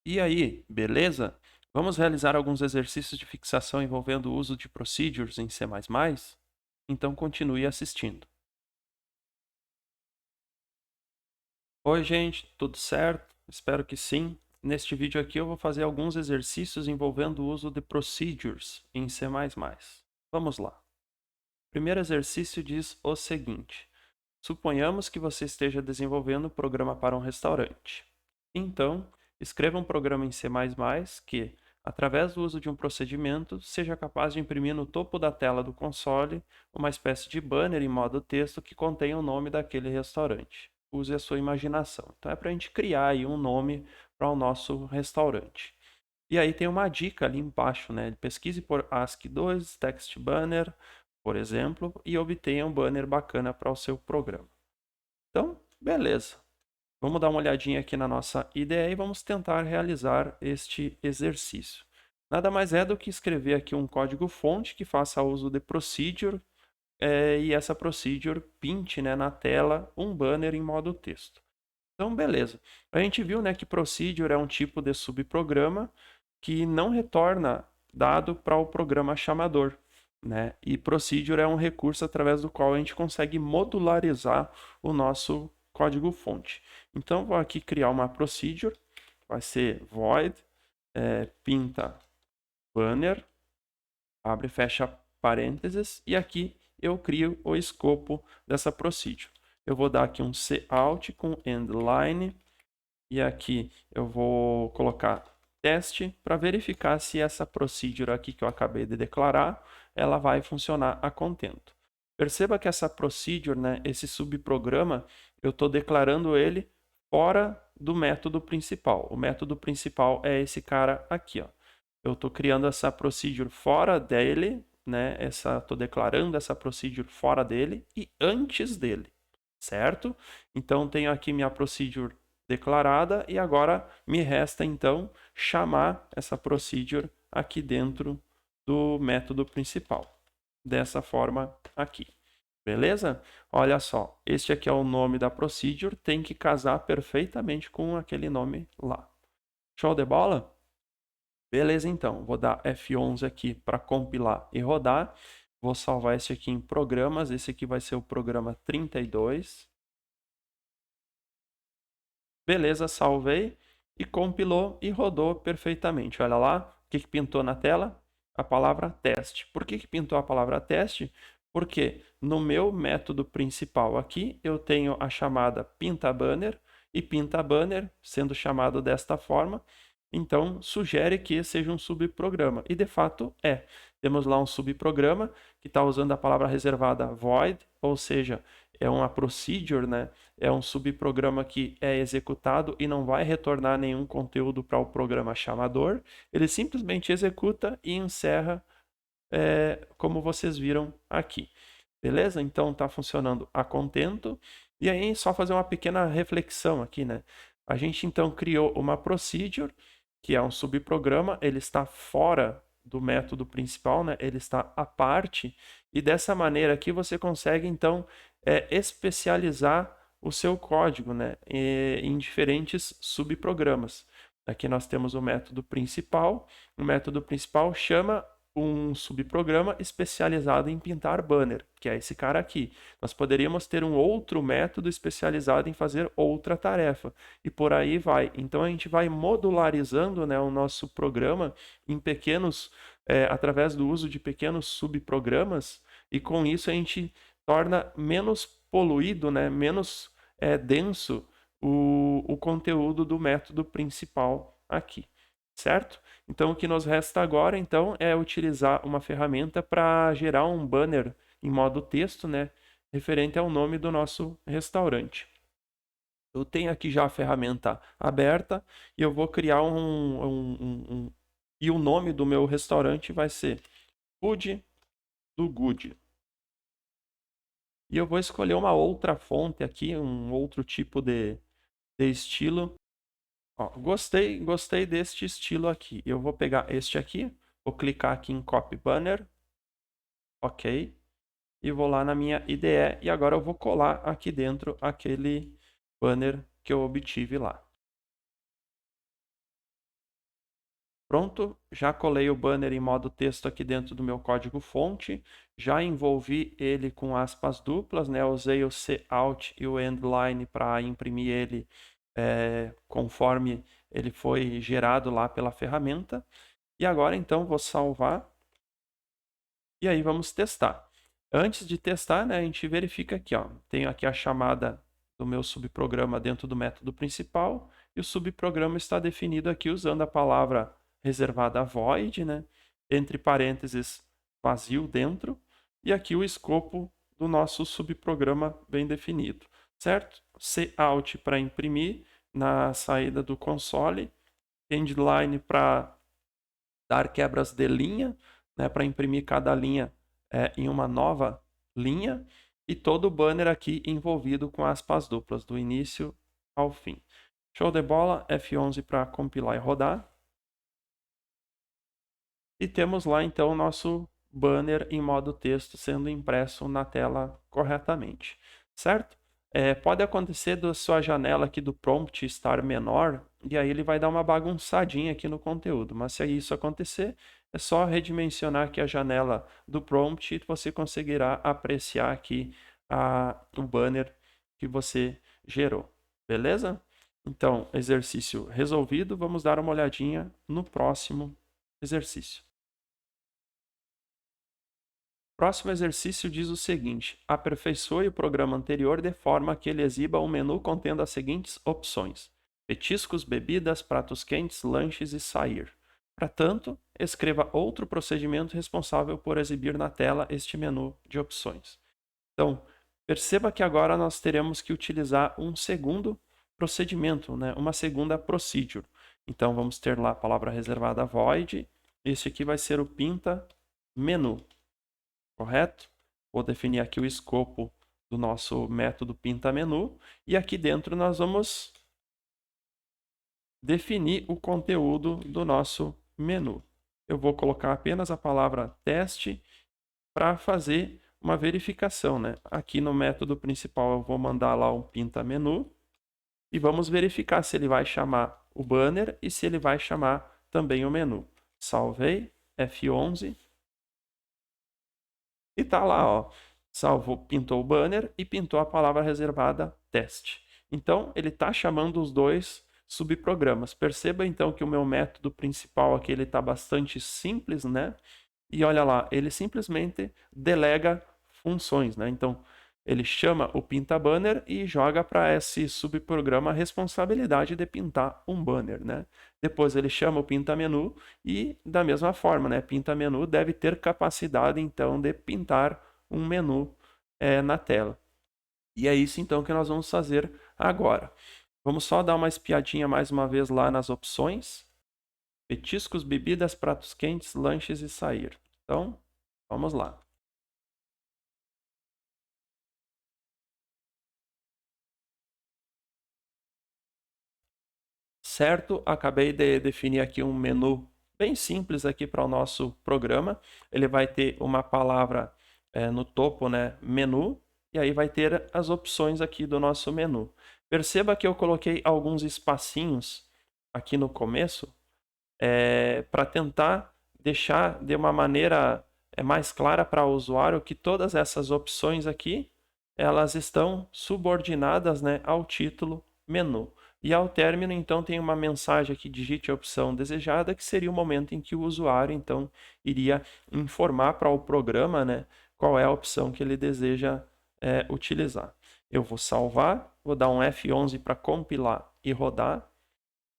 E aí, beleza? Vamos realizar alguns exercícios de fixação envolvendo o uso de procedures em C++? Então continue assistindo. Oi, gente, tudo certo? Espero que sim. Neste vídeo aqui eu vou fazer alguns exercícios envolvendo o uso de procedures em C++. Vamos lá. O primeiro exercício diz o seguinte: suponhamos que você esteja desenvolvendo um programa para um restaurante. Então, escreva um programa em C++ que, através do uso de um procedimento, seja capaz de imprimir no topo da tela do console uma espécie de banner em modo texto que contenha o nome daquele restaurante. Use a sua imaginação. Então, é para a gente criar aí um nome para o nosso restaurante. E aí tem uma dica ali embaixo, né? Pesquise por ASCII2, text banner, por exemplo, e obtenha um banner bacana para o seu programa. Então, beleza. Vamos dar uma olhadinha aqui na nossa IDE e vamos tentar realizar este exercício. Nada mais é do que escrever aqui um código-fonte que faça uso de procedure e essa procedure pinte, né, na tela um banner em modo texto. Então, beleza. A gente viu, né, que procedure é um tipo de subprograma que não retorna dado para o programa chamador, né? E procedure é um recurso através do qual a gente consegue modularizar o nosso código-fonte. Então, vou aqui criar uma procedure, vai ser void pinta banner, abre e fecha parênteses, e aqui eu crio o escopo dessa procedure. Eu vou dar aqui um cout com endline, e aqui eu vou colocar teste para verificar se essa procedure aqui que eu acabei de declarar, ela vai funcionar a contento. Perceba que essa procedure, né, esse subprograma, eu estou declarando ele fora do método principal. O método principal é esse cara aqui, ó. Eu estou criando essa procedure fora dele, né? Estou declarando essa procedure fora dele e antes dele, certo? Então tenho aqui minha procedure declarada e agora me resta então chamar essa procedure aqui dentro do método principal. Dessa forma aqui. Beleza? Olha só, este aqui é o nome da procedure, tem que casar perfeitamente com aquele nome lá. Show de bola? Beleza, então. Vou dar F11 aqui para compilar e rodar. Vou salvar esse aqui em programas. Esse aqui vai ser o programa 32. Beleza, salvei e compilou e rodou perfeitamente. Olha lá, o que pintou na tela? A palavra teste. Por que pintou a palavra teste? Porque no meu método principal aqui, eu tenho a chamada pintaBanner, e pintaBanner, sendo chamado desta forma, então sugere que seja um subprograma. E de fato é. Temos lá um subprograma que está usando a palavra reservada void, ou seja, é uma procedure, né? É um subprograma que é executado e não vai retornar nenhum conteúdo para o programa chamador. Ele simplesmente executa e encerra, como vocês viram aqui. Beleza? Então está funcionando a contento. E aí, só fazer uma pequena reflexão aqui, né? A gente então criou uma procedure, que é um subprograma, ele está fora do método principal, né? Ele está à parte, e dessa maneira aqui você consegue então especializar o seu código, né? Em diferentes subprogramas. Aqui nós temos o método principal chama um subprograma especializado em pintar banner, que é esse cara aqui. Nós poderíamos ter um outro método especializado em fazer outra tarefa, e por aí vai. Então a gente vai modularizando, né, o nosso programa em pequenos, através do uso de pequenos subprogramas, e com isso a gente torna menos poluído, né, menos denso o conteúdo do método principal aqui, certo? Então, o que nos resta agora, então, é utilizar uma ferramenta para gerar um banner em modo texto, né, referente ao nome do nosso restaurante. Eu tenho aqui já a ferramenta aberta e eu vou criar e o nome do meu restaurante vai ser Food do Good. E eu vou escolher uma outra fonte aqui, um outro tipo de estilo. Ó, gostei deste estilo aqui. Eu vou pegar este aqui, vou clicar aqui em Copy Banner, ok, e vou lá na minha IDE e agora eu vou colar aqui dentro aquele banner que eu obtive lá. Pronto, já colei o banner em modo texto aqui dentro do meu código fonte, já envolvi ele com aspas duplas, né? Usei o cout e o endline para imprimir ele conforme ele foi gerado lá pela ferramenta. E agora então vou salvar e aí vamos testar. Antes de testar, né, a gente verifica aqui, ó, tenho aqui a chamada do meu subprograma dentro do método principal e o subprograma está definido aqui usando a palavra reservada void, né, entre parênteses vazio dentro, e aqui o escopo do nosso subprograma bem definido, certo? Cout para imprimir na saída do console, endline para dar quebras de linha, né, para imprimir cada linha em uma nova linha, e todo o banner aqui envolvido com aspas duplas, do início ao fim. Show de bola, F11 para compilar e rodar. E temos lá então o nosso banner em modo texto sendo impresso na tela corretamente, certo? Pode acontecer da sua janela aqui do prompt estar menor, e aí ele vai dar uma bagunçadinha aqui no conteúdo, mas se isso acontecer, é só redimensionar aqui a janela do prompt e você conseguirá apreciar aqui o banner que você gerou, beleza? Então, exercício resolvido, vamos dar uma olhadinha no próximo exercício. Próximo exercício diz o seguinte: aperfeiçoe o programa anterior de forma que ele exiba um menu contendo as seguintes opções: petiscos, bebidas, pratos quentes, lanches e sair. Para tanto, escreva outro procedimento responsável por exibir na tela este menu de opções. Então, perceba que agora nós teremos que utilizar um segundo procedimento, né? Uma segunda procedure. Então, vamos ter lá a palavra reservada void. Este aqui vai ser o pinta menu. Correto? Vou definir aqui o escopo do nosso método pinta-menu e aqui dentro nós vamos definir o conteúdo do nosso menu. Eu vou colocar apenas a palavra teste para fazer uma verificação, né? Aqui no método principal eu vou mandar lá um pinta-menu e vamos verificar se ele vai chamar o banner e se ele vai chamar também o menu. Salvei, F11. E tá lá, ó, salvou, pintou o banner e pintou a palavra reservada teste. Então, ele está chamando os dois subprogramas. Perceba então que o meu método principal aqui ele está bastante simples, né? E olha lá, ele simplesmente delega funções, né? Então, ele chama o pinta banner e joga para esse subprograma a responsabilidade de pintar um banner, né? Depois ele chama o pinta menu e da mesma forma, né? Pinta menu deve ter capacidade então de pintar um menu na tela. E é isso então que nós vamos fazer agora. Vamos só dar uma espiadinha mais uma vez lá nas opções. Petiscos, bebidas, pratos quentes, lanches e sair. Então, vamos lá. Certo, acabei de definir aqui um menu bem simples aqui para o nosso programa. Ele vai ter uma palavra no topo, né, menu, e aí vai ter as opções aqui do nosso menu. Perceba que eu coloquei alguns espacinhos aqui no começo para tentar deixar de uma maneira mais clara para o usuário que todas essas opções aqui elas estão subordinadas, né, ao título menu. E ao término, então, tem uma mensagem aqui, digite a opção desejada, que seria o momento em que o usuário, então, iria informar para o programa, né, qual é a opção que ele deseja utilizar. Eu vou salvar, vou dar um F11 para compilar e rodar.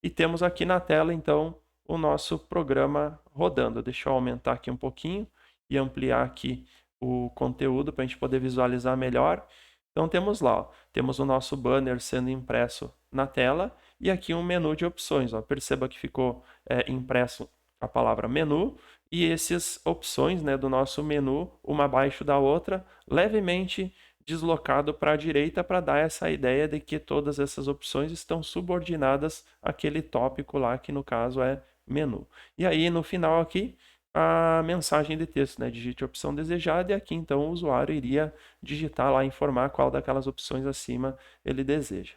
E temos aqui na tela, então, o nosso programa rodando. Deixa eu aumentar aqui um pouquinho e ampliar aqui o conteúdo para a gente poder visualizar melhor. Então temos lá, ó, temos o nosso banner sendo impresso na tela e aqui um menu de opções. Ó. Perceba que ficou impresso a palavra menu e essas opções, né, do nosso menu, uma abaixo da outra, levemente deslocado para a direita para dar essa ideia de que todas essas opções estão subordinadas àquele tópico lá, que no caso é menu. E aí no final aqui a mensagem de texto, né? Digite a opção desejada e aqui então o usuário iria digitar lá, informar qual daquelas opções acima ele deseja,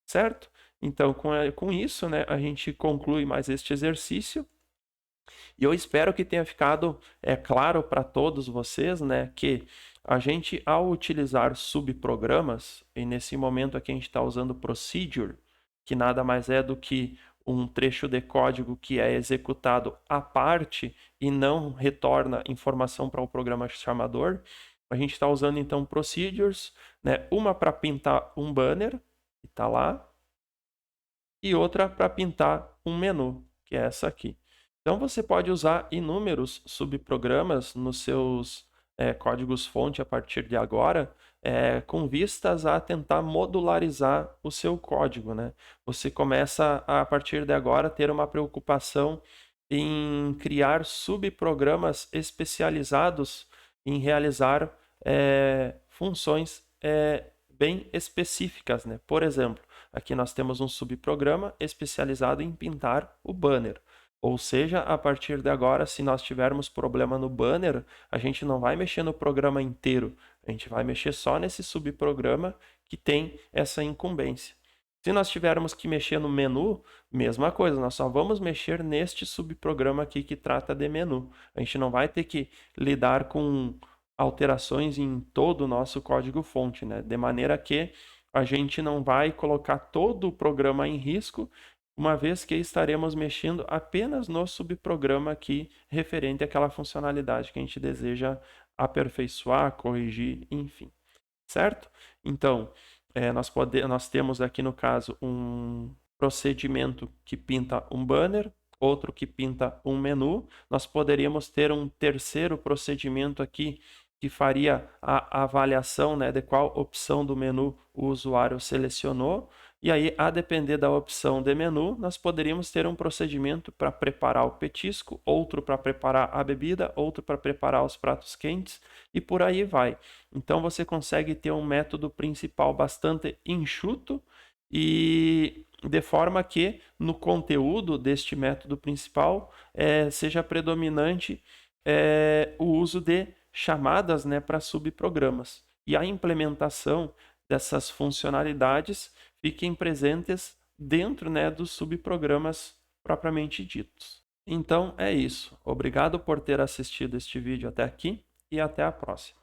certo? Então com isso, né, a gente conclui mais este exercício E eu espero que tenha ficado claro para todos vocês, né, que a gente, ao utilizar subprogramas, e nesse momento aqui a gente está usando procedure, que nada mais é do que um trecho de código que é executado à parte e não retorna informação para o programa chamador. A gente está usando então procedures, né, uma para pintar um banner, que está lá, e outra para pintar um menu, que é essa aqui. Então você pode usar inúmeros subprogramas nos seus códigos-fonte a partir de agora, com vistas a tentar modularizar o seu código, né? Você começa a partir de agora a ter uma preocupação em criar subprogramas especializados em realizar funções bem específicas, né? Por exemplo, aqui nós temos um subprograma especializado em pintar o banner. Ou seja, a partir de agora, se nós tivermos problema no banner, a gente não vai mexer no programa inteiro, a gente vai mexer só nesse subprograma que tem essa incumbência. Se nós tivermos que mexer no menu, mesma coisa, nós só vamos mexer neste subprograma aqui que trata de menu. A gente não vai ter que lidar com alterações em todo o nosso código-fonte, né? De maneira que a gente não vai colocar todo o programa em risco, uma vez que estaremos mexendo apenas no subprograma aqui referente àquela funcionalidade que a gente deseja aperfeiçoar, corrigir, enfim. Certo? Então, nós temos aqui no caso um procedimento que pinta um banner, outro que pinta um menu. Nós poderíamos ter um terceiro procedimento aqui que faria a avaliação, né, de qual opção do menu o usuário selecionou. E aí, a depender da opção de menu, nós poderíamos ter um procedimento para preparar o petisco, outro para preparar a bebida, outro para preparar os pratos quentes e por aí vai. Então, você consegue ter um método principal bastante enxuto e de forma que no conteúdo deste método principal seja predominante o uso de chamadas, né, para subprogramas. E a implementação dessas funcionalidades fiquem presentes dentro, né, dos subprogramas propriamente ditos. Então é isso. Obrigado por ter assistido este vídeo até aqui e até a próxima.